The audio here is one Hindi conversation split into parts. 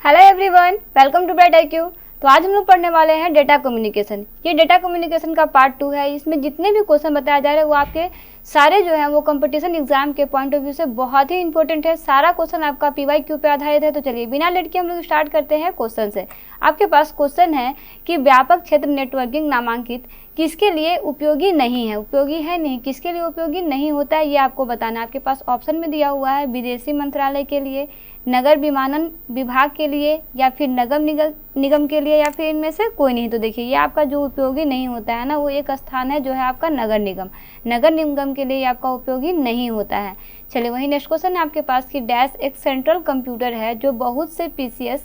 Hello everyone, welcome to bright IQ। तो आज हम लोग पढ़ने वाले हैं डेटा कम्युनिकेशन। ये डेटा कम्युनिकेशन का पार्ट 2 है। इसमें जितने भी क्वेश्चन बताए जा रहे हैं वो आपके सारे जो है वो कंपटीशन एग्जाम के पॉइंट ऑफ व्यू से बहुत ही इंपॉर्टेंट है। सारा क्वेश्चन आपका PYQ पे आधारित है। तो चलिए बिना लेट के हम लोग स्टार्ट करते हैं क्वेश्चन से। आपके पास क्वेश्चन है कि व्यापक क्षेत्र नेटवर्किंग नामांकित किसके लिए उपयोगी नहीं है। उपयोगी है नहीं, किसके लिए उपयोगी नहीं होता है ये आपको बताना है। आपके पास ऑप्शन में दिया हुआ है विदेशी मंत्रालय के लिए, नगर विमानन विभाग के लिए, या फिर निगम के लिए, या फिर इनमें से कोई नहीं। तो देखिए ये आपका जो उपयोगी नहीं होता है ना, वो एक स्थान है जो है आपका नगर निगम के लिए आपका उपयोगी नहीं होता है। चलिए वही नेक्स्ट क्वेश्चन है आपके पास कि डैश एक सेंट्रल कंप्यूटर है जो बहुत से PCS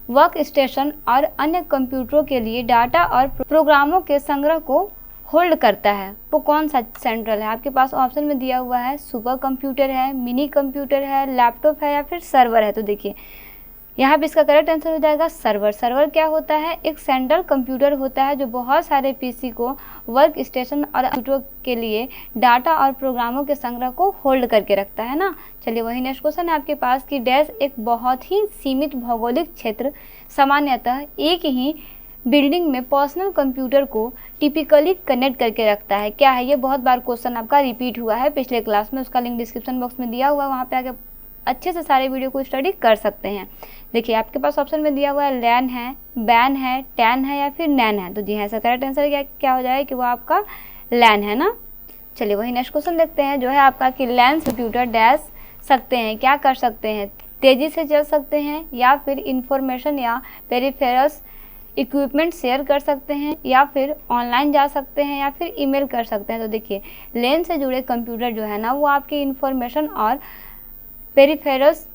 वर्क स्टेशन और अन्य कंप्यूटरों के लिए डाटा और प्रोग्रामों के संग्रह को होल्ड करता है। वो कौन सा सेंट्रल है। आपके पास ऑप्शन में दिया हुआ है सुपर कंप्यूटर है, मिनी कंप्यूटर है, लैपटॉप है, या फिर सर्वर है। तो देखिए यहाँ पे इसका करेक्ट आंसर हो जाएगा सर्वर। सर्वर क्या होता है, एक सेंट्रल कंप्यूटर होता है जो बहुत सारे PC को वर्क स्टेशन और कंप्यूटर के लिए डाटा और प्रोग्रामों के संग्रह को होल्ड करके रखता है ना। चलिए वही नेक्स्ट क्वेश्चन है आपके पास कि डैश एक बहुत ही सीमित भौगोलिक क्षेत्र सामान्यतः एक ही बिल्डिंग में पर्सनल कंप्यूटर को टिपिकली कनेक्ट करके रखता है। क्या है ये, बहुत बार क्वेश्चन आपका रिपीट हुआ है पिछले क्लास में, उसका लिंक डिस्क्रिप्शन बॉक्स में दिया हुआ है, वहाँ पे आके अच्छे से सारे वीडियो को स्टडी कर सकते हैं। देखिए आपके पास ऑप्शन में दिया हुआ है लैन है, बैन है, टैन है, या फिर नैन है। तो जी हाँ, इसका करेक्ट आंसर क्या हो जाएगा कि वो आपका लैन है ना। चलिए वही नेक्स्ट क्वेश्चन देखते हैं जो है आपका कि लैन कंप्यूटर डैश सकते हैं, क्या कर सकते हैं, तेज़ी से चल सकते हैं, या फिर इंफॉर्मेशन या पेरिफेरल्स इक्विपमेंट शेयर कर सकते हैं, या फिर ऑनलाइन जा सकते हैं, या फिर ईमेल कर सकते हैं। तो देखिए लैन से जुड़े कंप्यूटर जो है ना वो आपकी इंफॉर्मेशन और पेरिफेरल्स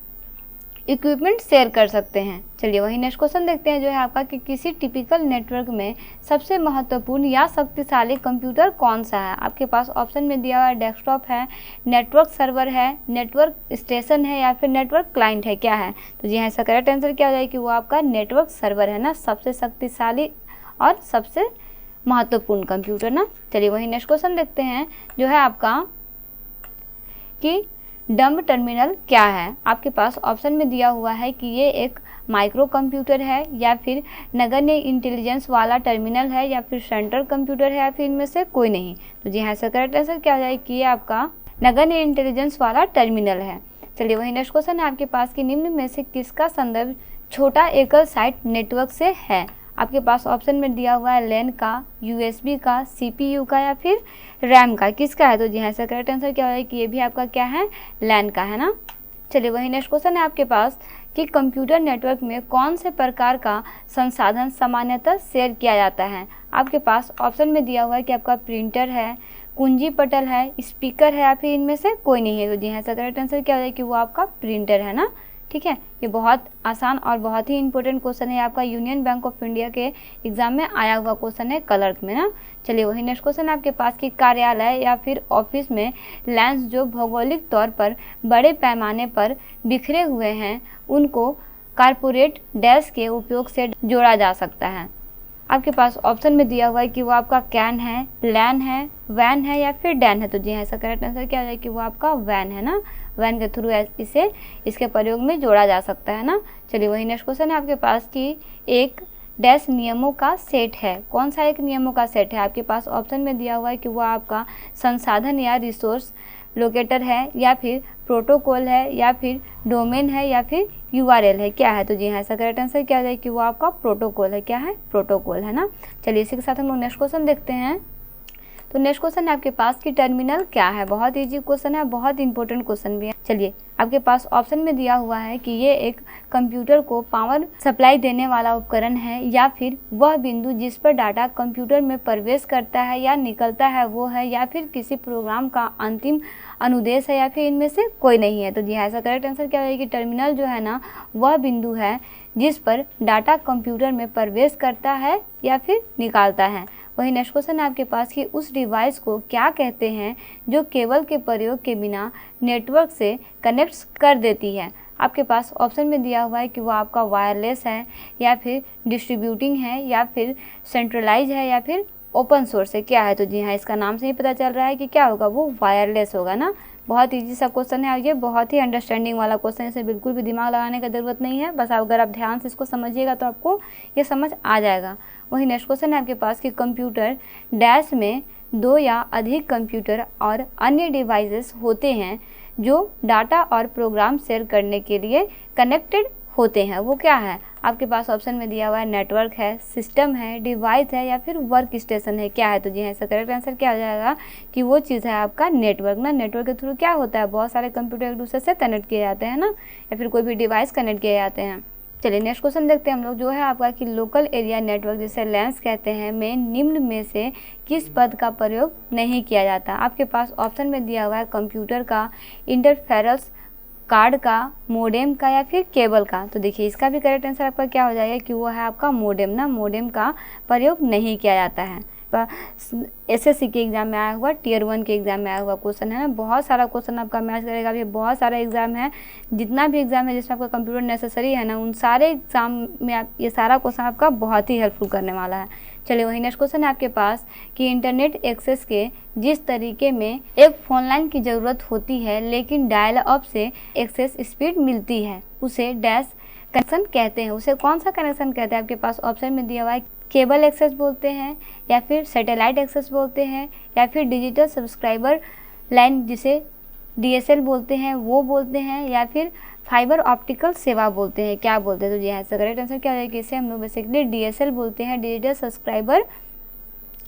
इक्विपमेंट शेयर कर सकते हैं। चलिए वही नेक्स्ट क्वेश्चन देखते हैं जो है आपका कि किसी टिपिकल नेटवर्क में सबसे महत्वपूर्ण या शक्तिशाली कंप्यूटर कौन सा है। आपके पास ऑप्शन में दिया हुआ है डेस्कटॉप है, नेटवर्क सर्वर है, नेटवर्क स्टेशन है, या फिर नेटवर्क क्लाइंट है। क्या है, तो जी हाँ, इसका करेक्ट आंसर क्या हो जाएगा कि वो आपका नेटवर्क सर्वर है ना, सबसे शक्तिशाली और सबसे महत्वपूर्ण कंप्यूटर ना। चलिए वही नेक्स्ट क्वेश्चन देखते हैं जो है आपका कि डम्ब टर्मिनल क्या है। आपके पास ऑप्शन में दिया हुआ है कि ये एक माइक्रो कंप्यूटर है, या फिर नगण्य इंटेलिजेंस वाला टर्मिनल है, या फिर सेंट्रल कंप्यूटर है, या फिर इनमें से कोई नहीं। तो जी हाँ, इसका करेक्ट आंसर क्या हो जाएगा कि ये आपका नगण्य इंटेलिजेंस वाला टर्मिनल है। चलिए वही नेक्स्ट क्वेश्चन है आपके पास कि निम्न में से किसका संदर्भ छोटा एकल साइट नेटवर्क से है। आपके पास ऑप्शन में दिया हुआ है लैन का, USB का, CPU का, या फिर रैम का। किसका है, तो जी हाँ, इसका करेक्ट आंसर क्या है कि ये भी आपका क्या है, लैन का है ना। चलिए वही नेक्स्ट क्वेश्चन है आपके पास कि कंप्यूटर नेटवर्क में कौन से प्रकार का संसाधन सामान्यतः शेयर किया जाता है। आपके पास ऑप्शन में दिया हुआ है कि आपका प्रिंटर है, कुंजी पटल है, स्पीकर है, या फिर इनमें से कोई नहीं है। तो जी हाँ, इसका करेक्ट आंसर क्या हो जाएगा कि वो आपका प्रिंटर है ना। ठीक है, ये बहुत आसान और बहुत ही इंपॉर्टेंट क्वेश्चन है, आपका यूनियन बैंक ऑफ इंडिया के एग्जाम में आया हुआ क्वेश्चन है क्लर्क में ना। चलिए वही नेक्स्ट क्वेश्चन आपके पास कि कार्यालय या फिर ऑफिस में लैंस जो भौगोलिक तौर पर बड़े पैमाने पर बिखरे हुए हैं उनको कारपोरेट डैश के उपयोग से जोड़ा जा सकता है। आपके पास ऑप्शन में दिया हुआ है कि वो आपका कैन है, लैन है, वैन है, या फिर डैन है। तो जी हाँ, इसका करेक्ट आंसर क्या हो जाएगा कि वो आपका वैन है ना। वैन के थ्रू इसे इसके प्रयोग में जोड़ा जा सकता है ना। चलिए वही नेक्स्ट क्वेश्चन है आपके पास कि एक डैश नियमों का सेट है। कौन सा एक नियमों का सेट है। आपके पास ऑप्शन में दिया हुआ है कि वो आपका संसाधन या रिसोर्स लोकेटर है, या फिर प्रोटोकॉल है, या फिर डोमेन है, या फिर URL है। क्या है, तो जी हाँ, इसका करेक्ट आंसर क्या है कि वो आपका प्रोटोकॉल है। क्या है, प्रोटोकॉल है ना। चलिए इसी के साथ हम लोग नेक्स्ट क्वेश्चन देखते हैं। तो नेक्स्ट क्वेश्चन है आपके पास कि टर्मिनल क्या है। बहुत इजी क्वेश्चन है, बहुत इंपॉर्टेंट क्वेश्चन भी है। चलिए आपके पास ऑप्शन में दिया हुआ है कि ये एक कंप्यूटर को पावर सप्लाई देने वाला उपकरण है, या फिर वह बिंदु जिस पर डाटा कंप्यूटर में प्रवेश करता है या निकलता है वो है, या फिर किसी प्रोग्राम का अंतिम अनुदेश है, या फिर इनमें से कोई नहीं है। तो जी हाँ, ऐसा करेक्ट आंसर क्या है कि टर्मिनल जो है ना वह बिंदु है जिस पर डाटा कंप्यूटर में प्रवेश करता है या फिर निकालता है। वही नेक्स्ट क्वेश्चन है आपके पास कि उस डिवाइस को क्या कहते हैं जो केबल के प्रयोग के बिना नेटवर्क से कनेक्ट कर देती है। आपके पास ऑप्शन में दिया हुआ है कि वो आपका वायरलेस है, या फिर डिस्ट्रीब्यूटिंग है, या फिर सेंट्रलाइज है, या फिर ओपन सोर्स है। क्या है, तो जी हाँ, इसका नाम से ही पता चल रहा है कि क्या होगा, वो वायरलेस होगा ना। बहुत ईजी सा क्वेश्चन है और ये बहुत ही अंडरस्टैंडिंग वाला क्वेश्चन है, इसे बिल्कुल भी दिमाग लगाने की ज़रूरत नहीं है, बस अगर आप ध्यान से इसको समझिएगा तो आपको ये समझ आ जाएगा। वही नेक्स्ट क्वेश्चन है आपके पास कि कंप्यूटर डैश में 2 या अधिक कंप्यूटर और अन्य डिवाइसेस होते हैं जो डाटा और प्रोग्राम शेयर करने के लिए कनेक्टेड होते हैं। वो क्या है? आपके पास ऑप्शन में दिया हुआ है नेटवर्क है, सिस्टम है, डिवाइस है या फिर वर्क स्टेशन है। क्या है? तो जी हाँ, इसका करेक्ट आंसर क्या हो जाएगा कि वो चीज़ है आपका नेटवर्क ना। नेटवर्क के थ्रू क्या होता है, बहुत सारे कंप्यूटर एक दूसरे से कनेक्ट किए जाते हैं ना, या फिर कोई भी डिवाइस कनेक्ट किए जाते हैं। चलिए नेक्स्ट क्वेश्चन देखते हैं हम लोग, जो है आपका कि लोकल एरिया नेटवर्क जिसे लैंस कहते हैं में निम्न में से किस पद का प्रयोग नहीं किया जाता। आपके पास ऑप्शन में दिया हुआ है कंप्यूटर का, इंटरफेरेंस कार्ड का, मोडेम का या फिर केबल का। तो देखिए इसका भी करेक्ट आंसर आपका क्या हो जाएगा कि वो है आपका मोडेम ना। मोडेम का प्रयोग नहीं किया जाता है। एसएससी के एग्जाम में आया हुआ, टियर 1 के एग्जाम में आया हुआ क्वेश्चन है ना। बहुत सारा क्वेश्चन आपका मैच करेगा। अभी बहुत सारा एग्जाम है, जितना भी एग्जाम है जिसमें आपका कंप्यूटर नेसेसरी है ना, उन सारे एग्जाम में आप ये सारा क्वेश्चन आपका बहुत ही हेल्पफुल करने वाला है। चलिए वही नेक्स्ट क्वेश्चन है आपके पास कि इंटरनेट एक्सेस के जिस तरीके में एक फ़ोन लाइन की ज़रूरत होती है लेकिन डायल अप से एक्सेस स्पीड मिलती है, उसे डैश कनेक्शन कहते हैं। उसे कौन सा कनेक्शन कहते हैं? आपके पास ऑप्शन में दिया हुआ है केबल एक्सेस बोलते हैं या फिर सैटेलाइट एक्सेस बोलते हैं या फिर डिजिटल सब्सक्राइबर लाइन जिसे डीएसएल बोलते हैं वो बोलते हैं या फिर फाइबर ऑप्टिकल सेवा बोलते हैं। क्या बोलते हैं? तो जी हाँ, इसका करेक्ट आंसर क्या हो जाएगा? इसे हम लोग बेसिकली डीएसएल बोलते हैं, डिजिटल सब्सक्राइबर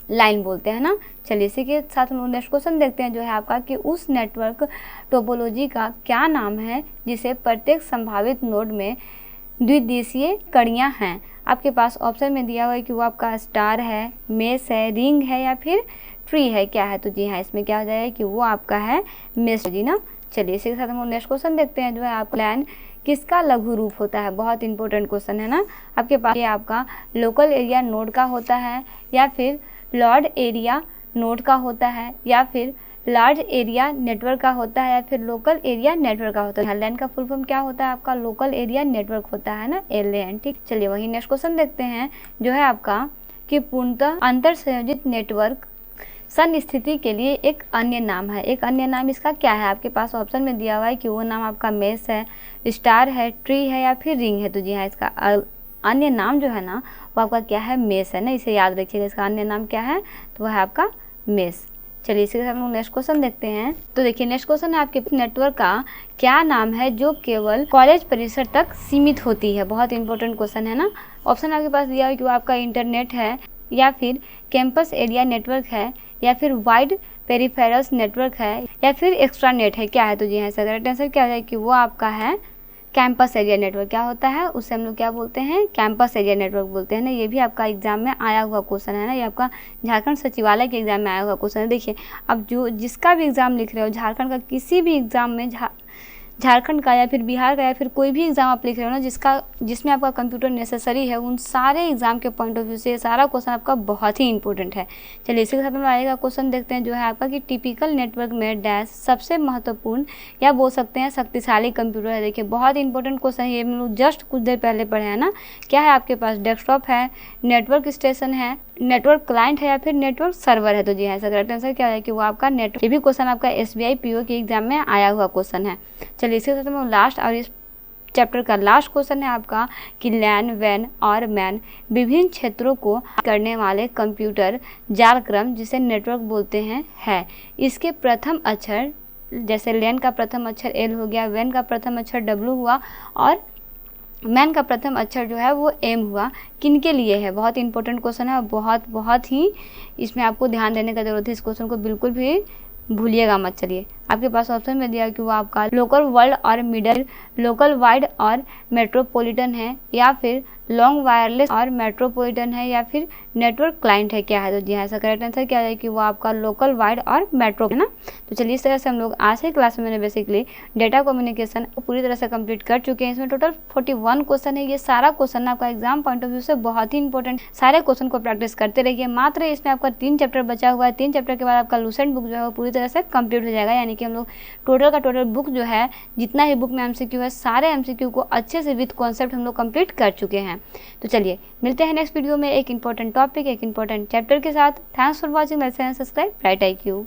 लाइन बोलते हैं ना। चलिए इसी के साथ हम लोग नेक्स्ट क्वेश्चन देखते हैं, जो है आपका कि उस नेटवर्क टोपोलॉजी का क्या नाम है जिसे प्रत्येक संभावित नोड में द्विदिशीय कड़ियाँ हैं। आपके पास ऑप्शन में दिया हुआ है कि वो आपका स्टार है, मेस है, रिंग है या फिर ट्री है। क्या है? तो जी हाँ, इसमें क्या हो जाएगा कि वो आपका है मेस जी ना। चलिए इसी के साथ हम नेक्स्ट क्वेश्चन देखते हैं, जो है आप प्लान किसका लघु रूप होता है। बहुत इंपॉर्टेंट क्वेश्चन है ना। आपके पास ये आपका लोकल एरिया नोड का होता है या फिर लॉर्ड एरिया नोड का होता है या फिर लार्ज एरिया नेटवर्क का होता है या फिर लोकल एरिया नेटवर्क का होता है। LAN का फुल फॉर्म क्या होता है? आपका लोकल एरिया नेटवर्क होता है ना, LAN। ठीक, चलिए वही नेक्स्ट क्वेश्चन देखते हैं, जो है आपका कि पूर्णतः अंतर संयोजित नेटवर्क सन स्थिति के लिए एक अन्य नाम है। एक अन्य नाम इसका क्या है? आपके पास ऑप्शन में दिया हुआ है कि वो नाम आपका मेस है, स्टार है, ट्री है या फिर रिंग है। तो जी हाँ, इसका अन्य नाम जो है ना वो आपका क्या है? मेस है ना। इसे याद रखिएगा, इसका अन्य नाम क्या है? तो वह है आपका मेस। चलिए इसी के साथ हम लोग नेक्स्ट क्वेश्चन देखते हैं। तो देखिए नेक्स्ट क्वेश्चन है आपके नेटवर्क का क्या नाम है जो केवल कॉलेज परिसर तक सीमित होती है। बहुत इंपॉर्टेंट क्वेश्चन है ना। ऑप्शन आपके पास दिया है कि वो आपका इंटरनेट है या फिर कैंपस एरिया नेटवर्क है या फिर वाइड पेरिफेरल्स नेटवर्क है या फिर एक्स्ट्रा नेट है। क्या है? तो जी हाँ, इसका करेक्ट आंसर क्या हो जाए कि वो आपका है कैंपस एरिया नेटवर्क। क्या होता है? उसे हम लोग क्या बोलते हैं? कैंपस एरिया नेटवर्क बोलते हैं ना। ये भी आपका एग्जाम में आया हुआ क्वेश्चन है ना। ये आपका झारखंड सचिवालय के एग्जाम में आया हुआ क्वेश्चन है। देखिए अब जो जिसका भी एग्जाम लिख रहे हो, झारखंड का किसी भी एग्जाम में झारखंड का या फिर बिहार का या फिर कोई भी एग्जाम आप लिख रहे हो ना जिसमें आपका कंप्यूटर नेसेसरी है, उन सारे एग्जाम के पॉइंट ऑफ व्यू से ये सारा क्वेश्चन आपका बहुत ही इंपॉर्टेंट है। चलिए इसी के साथ हम आएगा क्वेश्चन देखते हैं, जो है आपका कि टिपिकल नेटवर्क में डैश सबसे महत्वपूर्ण या बोल सकते हैं शक्तिशाली कंप्यूटर है। देखिए बहुत इंपॉर्टेंट क्वेश्चन है, ये हम लोग जस्ट कुछ देर पहले पढ़े हैं ना। क्या है आपके पास? डेस्कटॉप है, नेटवर्क स्टेशन है, नेटवर्क क्लाइंट है या फिर नेटवर्क सर्वर है। तो जी हाँ, इसका करेक्ट आंसर क्या है कि वो आपका नेटवर्क। ये भी क्वेश्चन आपका SBI PO के एग्जाम में आया हुआ क्वेश्चन है। चलिए इसके साथ हम लास्ट और इस चैप्टर का लास्ट क्वेश्चन है आपका कि लैन, वैन और मैन विभिन्न क्षेत्रों को करने वाले कंप्यूटर जालक्रम जिसे नेटवर्क बोलते हैं है। इसके प्रथम अक्षर, जैसे लैन का प्रथम अक्षर L हो गया, वैन का प्रथम अक्षर W हुआ और मैन का प्रथम अक्षर जो है वो M हुआ। किन के लिए है? बहुत इंपॉर्टेंट क्वेश्चन है और बहुत ही इसमें आपको ध्यान देने का जरूरत है। इस क्वेश्चन को बिल्कुल भी भूलिएगा मत। चलिए आपके पास ऑप्शन में दिया कि वो आपका लोकल वर्ल्ड और मिडल, लोकल वाइड और मेट्रोपॉलिटन है या फिर लॉन्ग वायरलेस और मेट्रोपॉलिटन है या फिर नेटवर्क क्लाइंट है। क्या है? तो जी हाँ, इसका करेक्ट आंसर क्या है कि वो आपका लोकल वाइड और मेट्रो है ना। तो चलिए इस तरह से हम लोग आज के क्लास में मैंने बेसिकली डेटा कम्युनिकेशन को पूरी तरह से कंप्लीट कर चुके हैं। इसमें टोटल 41 क्वेश्चन है। ये सारा क्वेश्चन आपका एग्जाम पॉइंट ऑफ व्यू से बहुत ही इंपॉर्टेंट। सारे क्वेश्चन को प्रैक्टिस करते रहिए। मात्र इसमें आपका 3 चैप्टर बचा हुआ है। 3 चैप्टर के बाद आपका लूसेंट बुक जो है वो पूरी तरह से कंप्लीट हो जाएगा। यानी कि हम लोग टोटल का टोटल बुक जो है, जितना ही बुक में MCQ है, सारे MCQ को अच्छे से विद कॉन्सेप्ट हम लोग कंप्लीट कर चुके हैं। तो चलिए मिलते हैं नेक्स्ट वीडियो में एक इंपॉर्टेंट टॉपिक, एक इंपॉर्टेंट चैप्टर के साथ। Thanks for watching, like and subscribe bright IQ।